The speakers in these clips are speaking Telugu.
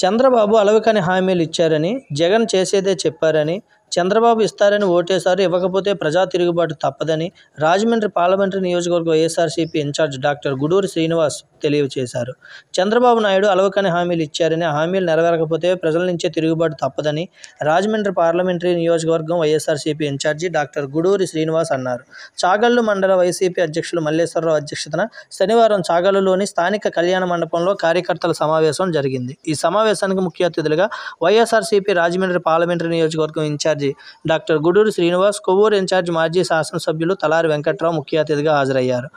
చంద్రబాబు అలవికాని హామీలు ఇచ్చారని, జగన్ చేసేదే చెప్పారని, చంద్రబాబు ఇస్తారని ఓటేశారు, ఇవ్వకపోతే ప్రజా తిరుగుబాటు తప్పదని రాజమండ్రి పార్లమెంటరీ నియోజకవర్గ వైఎస్ఆర్సీపీ ఇన్ఛార్జ్ డాక్టర్ గుడూరి శ్రీనివాస్ తెలియజేశారు. చంద్రబాబు నాయుడు అలవికాని హామీలు ఇచ్చారని, ఆ హామీలు నెరవేరకపోతే ప్రజల నుంచే తిరుగుబాటు తప్పదని రాజమండ్రి పార్లమెంటరీ నియోజకవర్గం వైఎస్ఆర్సీపీ ఇన్ఛార్జి డాక్టర్ గుడూరి శ్రీనివాస్ అన్నారు. చాగల్లు మండల వైసీపీ అధ్యక్షులు మల్లేశ్వరరావు అధ్యక్షతన శనివారం చాగల్లులోని స్థానిక కళ్యాణ మండపంలో కార్యకర్తల సమావేశం జరిగింది. ఈ సమావేశానికి ముఖ్య అతిథులుగా వైఎస్ఆర్సీపీ రాజమండ్రి పార్లమెంటరీ నియోజకవర్గం incharge doctor Guduri Srinivas, Kovvuru incharge మాజీ శాసనసభ్యులు తలారి వెంకట్రావు ముఖ్య అతిథిగా హాజరయ్యారు.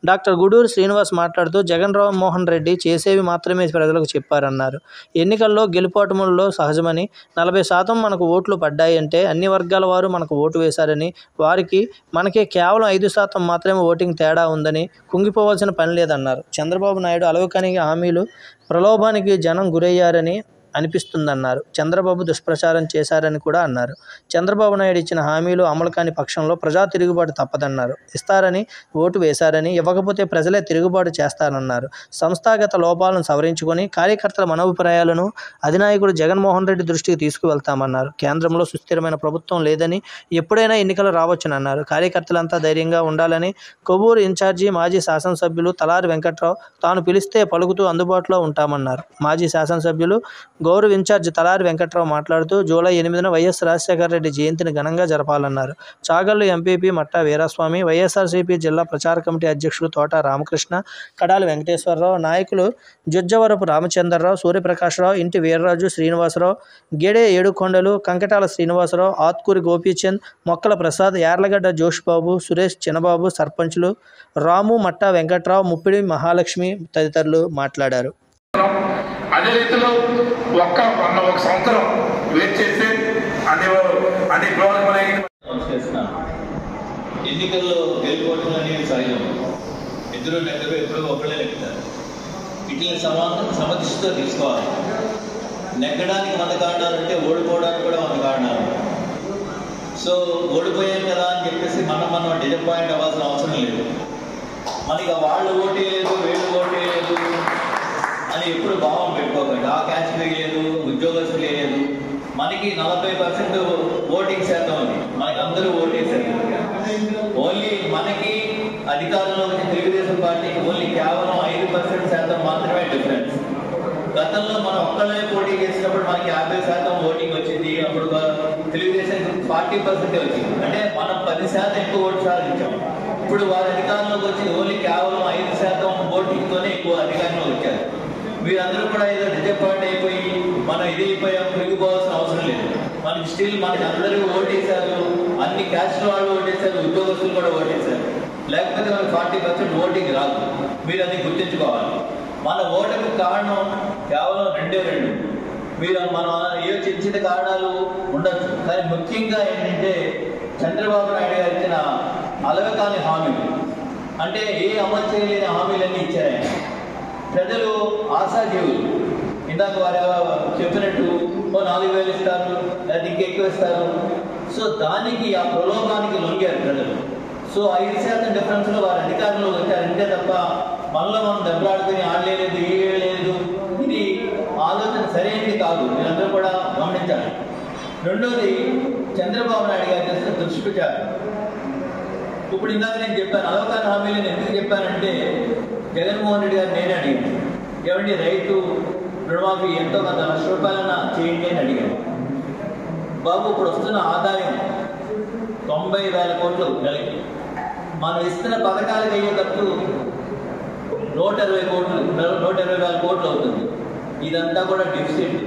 డాక్టర్ గుడూరి శ్రీనివాస్ మాట్లాడుతూ జగన్మోహన్ రెడ్డి చేసేవి మాత్రమే ప్రజలకు చెప్పారన్నారు. ఎన్నికల్లో గెలుపోటములలో సహజమని, 40% మనకు ఓట్లు పడ్డాయంటే అన్ని వర్గాల వారు మనకు ఓటు వేశారని, వారికి మనకే కేవలం 5% మాత్రమే ఓటింగ్ తేడా ఉందని, కుంగిపోవాల్సిన పని లేదన్నారు. చంద్రబాబు నాయుడు అలవికాని హామీలు ప్రలోభానికి జనం గురయ్యారని అనిపిస్తుందన్నారు. చంద్రబాబు దుష్ప్రచారం చేశారని కూడా అన్నారు. చంద్రబాబు నాయుడు ఇచ్చిన హామీలు అమలు కాని పక్షంలో ప్రజా తిరుగుబాటు తప్పదన్నారు. ఇస్తారని ఓటు వేశారని, ఇవ్వకపోతే ప్రజలే తిరుగుబాటు చేస్తారన్నారు. సంస్థాగత లోపాలను సవరించుకొని కార్యకర్తల మనోభిప్రాయాలను అధినాయకుడు జగన్మోహన్ రెడ్డి దృష్టికి తీసుకువెళ్తామన్నారు. కేంద్రంలో సుస్థిరమైన ప్రభుత్వం లేదని, ఎప్పుడైనా ఎన్నికలు రావచ్చునన్నారు. కార్యకర్తలంతా ధైర్యంగా ఉండాలని కొవ్వూరు ఇన్ఛార్జి మాజీ శాసనసభ్యులు తలారి వెంకట్రావు తాను పిలిస్తే పలుకుతూ అందుబాటులో ఉంటామన్నారు. మాజీ శాసనసభ్యులు గౌరవ ఇన్ఛార్జి తలారి వెంకట్రావు మాట్లాడుతూ జూలై 8న వైఎస్ రాజశేఖర రెడ్డి జయంతిని ఘనంగా జరపాలన్నారు. చాగల్లు ఎంపీపీ మట్టా వీరాస్వామి, వైఎస్ఆర్సీపీ జిల్లా ప్రచార కమిటీ అధ్యక్షుడు తోట రామకృష్ణ, కడాలి వెంకటేశ్వరరావు, నాయకులు జుజ్జవరపు రామచంద్రరావు, సూర్యప్రకాశ్రావు, ఇంటి వీర్రాజు, శ్రీనివాసరావు, గేడే ఏడుకొండలు, కంకటాల శ్రీనివాసరావు, ఆత్కూరి గోపీచంద్, మొక్కల ప్రసాద్, యార్లగడ్డ జోష్బాబు, సురేష్ చిన్నబాబు, సర్పంచులు రాము, మట్టా వెంకట్రావు, ముప్పిడి మహాలక్ష్మి తదితరులు మాట్లాడారు. అదే రీతిలో ఒక సంవత్సరం వెయిట్ చేసి ఎన్నికల్లో గెలుపోవటం అనేది సహజం. ఇద్దరు నెగ్గరు, ఎప్పుడు ఒకళ్ళే నెగ్గుతారు. వీటిని సమదృష్టితో తీసుకోవాలి. నెగ్గడానికి 100 కారణాలు ఉంటే ఓడిపోవడానికి కూడా 100 కారణాలు. సో ఓడిపోయాం కదా అని చెప్పేసి మనం డిసప్పాయింట్ అవ్వాల్సిన అవసరం లేదు. మనకి వాళ్ళు ఓటే లేదు, వీళ్ళు ఓటే లేదు అని ఎప్పుడు భావం పెట్టుకోకండి. ఆ క్యాస్ట్ లేదు, ఉద్యోగస్తులు లేదు. మనకి 40% ఓటింగ్ శాతం ఉంది. మనకి అందరూ ఓటేశారు. ఓన్లీ మనకి అధికారంలో వచ్చే తెలుగుదేశం పార్టీకి ఓన్లీ కేవలం 5% మాత్రమే డిఫరెన్స్. గతంలో మనం ఒక్కళ్ళే పోటీ చేసినప్పుడు మనకి 50% ఓటింగ్ వచ్చింది. అప్పుడు తెలుగుదేశం 40% వచ్చింది. అంటే మనం 10% ఎక్కువ ఓటు సాధించాం. ఇప్పుడు వారి అధికారంలోకి వచ్చి ఓన్లీ కేవలం 5% ఓటింగ్తోనే ఎక్కువ అధికారంలో వచ్చారు. వీరందరూ కూడా ఏదో డిసప్పాయింట్ అయిపోయి మనం ఇది అయిపోయాం, తిరిగిపోవాల్సిన అవసరం లేదు. మనకి స్టిల్ మనకి అందరూ ఓటేశారు. అన్ని క్యాస్ట్ వాళ్ళు ఓటేశారు, ఉద్యోగస్తులు కూడా ఓటేశారు. లేకపోతే మనకి 40% ఓటింగ్ రాదు. మీరు అది గుర్తించుకోవాలి. మన ఓటమికి కారణం కేవలం 2 మీరు మనం ఏ చిన్న కారణాలు ఉండొచ్చు. కానీ ముఖ్యంగా ఏంటంటే చంద్రబాబు నాయుడు గారు ఇచ్చిన అలవికాని హామీలు, అంటే ఏ అమలు చేయలేని హామీలన్నీ ఇచ్చారు. ప్రజలు ఆశాజీవులు. ఇందాక వారు చెప్పినట్టు 4,000 ఇస్తారు, లేదా ఇంకా ఎక్కువ ఇస్తారు. సో దానికి ఆ ప్రలోభానికి లొంగారు ప్రజలు. సో 5% డిఫరెన్స్లో వారు అధికారంలో వచ్చారంటే తప్ప మనలో మనం దెబ్బలాడుకుని ఆడలేదు, లేదు, ఇది ఆలోచన సరైనది కాదు. మీరందరూ కూడా గమనించాలి. రెండోది, చంద్రబాబు నాయుడు గారు చేసిన దుష్ప్రచారం. ఇప్పుడు ఇందాక నేను చెప్పాను, అలవికాని హామీలు నేను ఎందుకు చెప్పానంటే జగన్మోహన్ రెడ్డి గారు నేనే అడిగాను, ఏమండి రైతు రుణమాఫీ ఎంతో కొంత ₹1,00,000 చేయండి అని అడిగాను. బాబు ఇప్పుడు వస్తున్న ఆదాయం 90,000 కోట్లు నెలకి. మనం ఇస్తున్న పథకాలకు అయ్యే ఖర్చు 120,000 కోట్లు అవుతుంది. ఇదంతా కూడా డెఫిసిట్.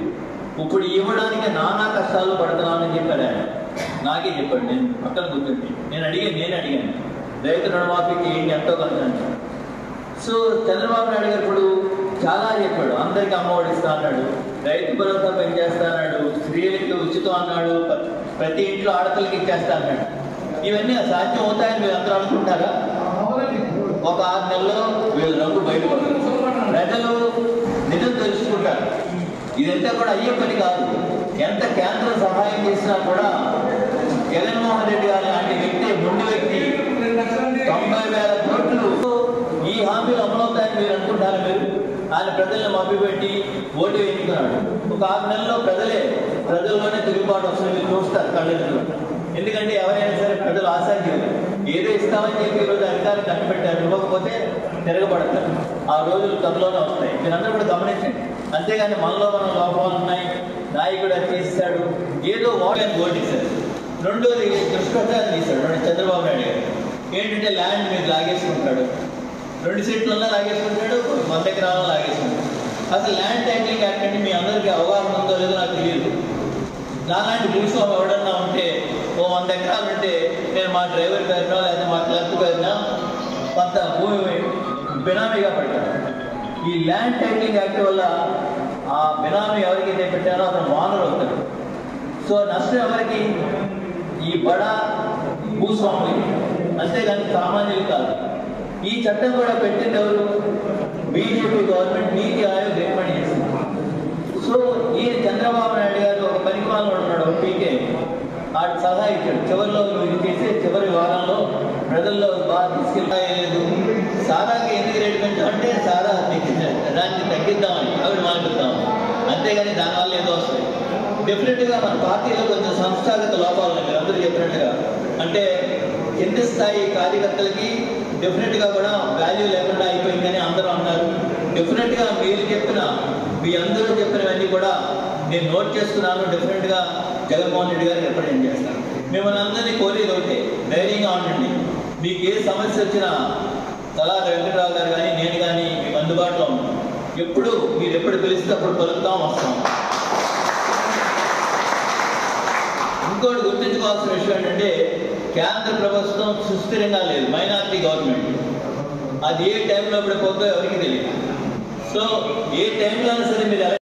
ఇప్పుడు ఇవ్వడానికి నానా కష్టాలు పడుతున్నామని చెప్పాడు ఆయన. నాకే చెప్పాడు, నేను పక్కన కూర్చుంటే నేను అడిగాను రైతు రుణమాఫీకి ఏంటి ఎంతో కొంత. సో చంద్రబాబు నాయుడు గారు ఇప్పుడు చాలా చెప్పాడు. అందరికీ అమ్మఒడి ఇస్తా అన్నాడు, రైతు భరోసా పెంచేస్తా అన్నాడు, స్త్రీలకి ఉచితం అన్నాడు, ప్రతి ఇంట్లో ఆడపిల్లకి ఇచ్చేస్తా అన్నాడు. ఇవన్నీ సాధ్యం అవుతాయని మీరు అందరూ అనుకుంటారా? ఒక 6 నెలల్లో వీళ్ళ రంగు బయటపడుతుంది. ప్రజలు నిజం తెలుసుకుంటారు. ఇదంతా కూడా అయ్యే పని కాదు. ఎంత కేంద్రం సహాయం చేసినా కూడా జగన్మోహన్ రెడ్డి గారు లాంటి వ్యక్తి, ముందు వ్యక్తి 90,000 కోట్లు ఈ హామీలు అమలవుతాయని మీరు అనుకుంటారు. మీరు ఆయన ప్రజలను మభ్యపెట్టి ఓటు వేయించుకున్నాడు. ఒక 6 నెలల్లో ప్రజల్లోనే తిరుగుబాటు వస్తుంది. మీరు చూస్తారు కళ్ళెదురు. ఎందుకంటే ఎవరైనా సరే ప్రజలు ఆశాజీవులు. ఏదో ఇస్తామని చెప్పి ఈరోజు అధికారులు కనిపెట్టారు, ఇవ్వకపోతే తిరగబడతారు. ఆ రోజులు త్వరలోనే వస్తాయి. మీరందరూ కూడా గమనించండి. అంతేగాని మనలో మనం లోపాలు ఉన్నాయి, నాయకుడు అది చేస్తాడు, ఏదో ఓటేశారు. రెండోది దుష్ప్రచారం చేశాడు చంద్రబాబు నాయుడు గారు. ఏంటంటే ల్యాండ్ మీద లాగేసుకుంటాడు, 2 సెట్లన్నా లాగేసుకుంటాడు, 100 ఎకరాలను లాగేసుకుంటాడు. అసలు ల్యాండ్ టైటిలింగ్ యాక్ట్ అంటే మీ అందరికీ అవగాహన ఉందో లేదో నాకు తెలియదు. నాలాంటి భూస్వామి ఎవడన్నా ఉంటే 100 ఎకరాలు ఉంటే నేను మా డ్రైవర్ పేరునో లేదా మా క్లర్క్ పేరునో కొంత భూమి బినామీగా పెట్టాను. ఈ ల్యాండ్ టైటిలింగ్ యాక్ట్ వల్ల ఆ బినామీ ఎవరికైతే పెట్టారో అతను ఓనర్ అవుతాడు. సో నష్టం ఎవరికి? ఈ బడా భూస్వాములకి, అంతేగాని సామాన్యులు కాదు. ఈ చట్టం కూడా పెట్టింది ఎవరు? బీజేపీ గవర్నమెంట్ నీతి ఆయోగ్ రికమెండ్ చేసింది. సో ఈ చంద్రబాబు నాయుడు గారు ఒక పనికిమాలను ఉన్నాడు, ఒక పీకే ఆడు సలహా ఇచ్చాడు. చివరిలో ఇది చేసే చివరి వారంలో ప్రజల్లో బాగా తీసుకెళ్ళలేదు. సారాకి ఎందుకు రేటు పెంచామంటే సారా దాన్ని తగ్గిద్దామని, ఆవిడ మానిపిద్దామని. అంతేగాని దానివల్ల ఏదో వస్తాయి. డెఫినెట్గా మన పార్టీలో కొంచెం సంస్థాగత లోపాలు ఉన్నాయి, మీరు అందరూ చెప్పినట్టుగా. అంటే కింది స్థాయి కార్యకర్తలకి డెఫినెట్గా కూడా వాల్యూ లేకుండా అయిపోయిందని అందరూ అన్నారు. డెఫినెట్గా మీ అందరూ చెప్పినవన్నీ కూడా నేను నోట్ చేస్తున్నాను. డెఫినెట్గా జగన్మోహన్ రెడ్డి గారు రిప్రజెంట్ చేస్తాను. మిమ్మల్ని అందరినీ కోరేది ఒకటే, ధైర్యంగా ఉండండి. మీకు ఏ సమస్య వచ్చినా తలారి వెంకటరావు గారు కానీ నేను కానీ మీకు అందుబాటులో ఉంటాం. మీరు ఎప్పుడు పిలిస్తే అప్పుడు పలుకుతాం, వస్తాం. ఇంకోటి గుర్తించుకోవాల్సిన విషయం ఏంటంటే కేంద్ర ప్రభుత్వం సుస్థిరంగా లేదు, మైనారిటీ గవర్నమెంట్. అది ఏ టైంలో పడిపోతుందో ఎవరికి తెలియదు. సో ఏ టైంలో సరే మీరు